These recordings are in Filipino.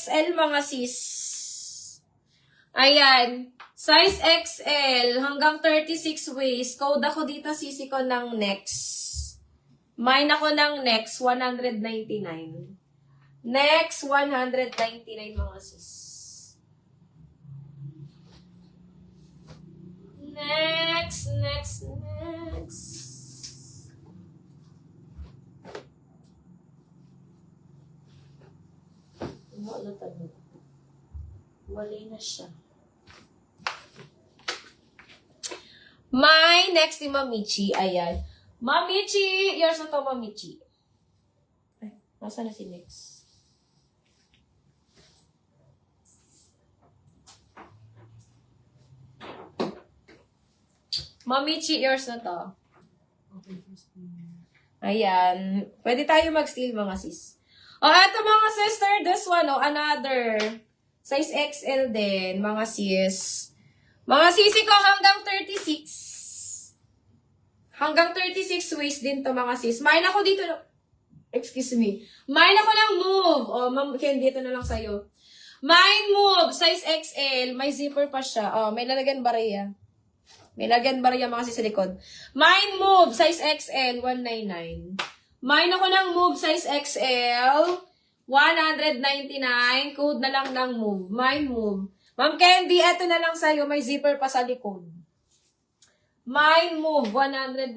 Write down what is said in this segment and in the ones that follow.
XL mga sis. Ayan. Size XL hanggang 36 waist. Code ako dito, sisi ko ng next. Mine ako ng next, 199. Next, 199 mga sis. Next. Wala na siya. My next ni Mamichi. Ayan. Mamichi! Yours na to, Mamichi. Ay, nasa na si next? Mamichi, yours na to. Ayan. Pwede tayo mag-steal mga sis. O, eto mga sister, this one, another. Size XL din, mga sis. Mga sisi ko hanggang 36. Hanggang 36 waist din to mga sis. Mine ako dito. Excuse me. Mine ako ng Move. O, Ma'am Ken, dito na lang sa'yo. Mine Move, size XL. May zipper pa siya. O, may lalagyan bariya. May lalagyan bariya mga sis sa likod. Mine Move, size XL, 199. Mine ako ng Move, size XL, 199. Code na lang ng Move. Mine Move. Ma'am Candy, eto na lang sa'yo. May zipper pa sa likod. Mine Move, 199.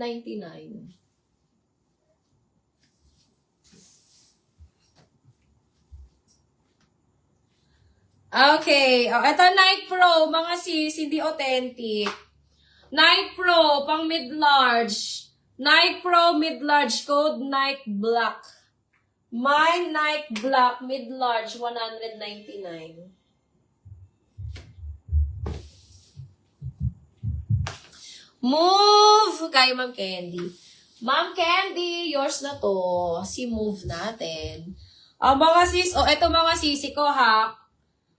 Okay. O, eto Nike Pro, mga sis, hindi authentic. Nike Pro, pang mid-large. Nike Pro, mid-large. Code Nike Black. Mine Nike Black, mid-large, 199. Move! Kay Ma'am Candy. Ma'am Candy, yours na to. Si Move natin. Mga sis, eto mga sisi ko ha.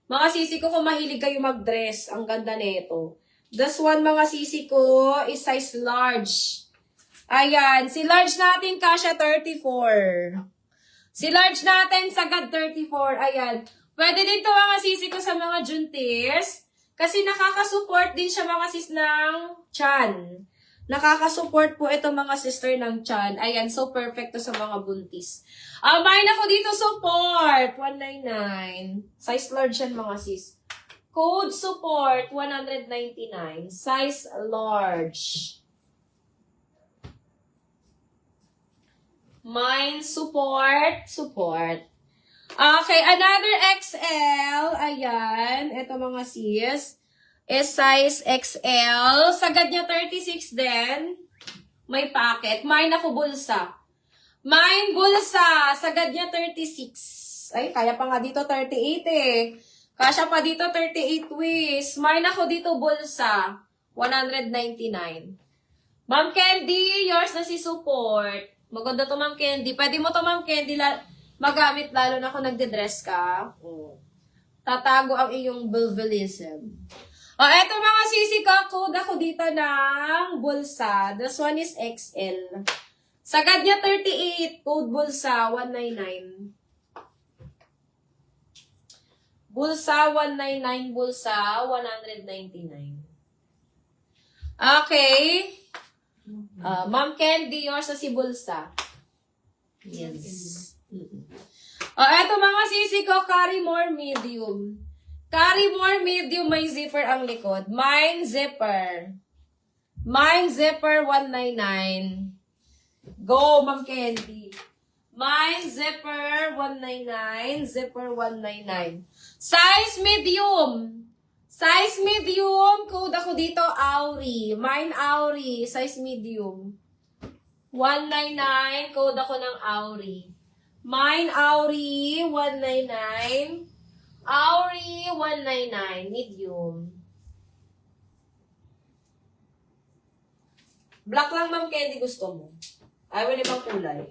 Mga sisi ko kung mahilig kayo mag-dress. Ang ganda nito. This one mga sisi ko is size large. Ayan. Si large natin kasya 34. Si large natin sagad 34. Ayan. Pwede din to mga sisi ko sa mga juntiers. Kasi nakaka-support din siya mga sis ng chan. Nakaka-support po ito mga sister ng chan. Ayan, so perfect to sa mga buntis. Mine ako dito support, 199. Size large yan mga sis. Code support, 199. Size large. Mine support. Okay, another XL. Ayan. Ito mga sis. Is size XL. Sagad niya 36 din. May packet. Mine ako bulsa. Mine bulsa. Sagad niya 36. Ay, kaya pa nga dito 38 eh. Kasya pa dito 38 waist. Mine ako dito bulsa. 199. Ma'am Candy, yours na si support. Maganda to Ma'am Candy. Pwede mo to Ma'am Candy magamit lalo na kung nagde-dress ka. Tatago ang iyong bulvelism. Eto mga sisi ko, code ako dito ng bulsa. This one is XL. Sagad niya 38, code bulsa, 199. Bulsa, 199, bulsa, 199. Okay. Ma'am Candy, yours na si bulsa. Yes. Eto mga sisi ko, carry more medium. Carry more medium, may zipper ang likod. Mine zipper. Mine zipper, 199. Go, Ma'am Candy. Mine zipper, 199. Zipper, 199. Size medium. Size medium. Code ako dito, Auri. Mine Auri. Size medium. 199. Code ako ng Auri. Mine Auri, 199. Auri, 199. Medium. Black lang, Ma'am Candy, gusto mo. Ayaw ibang kulay.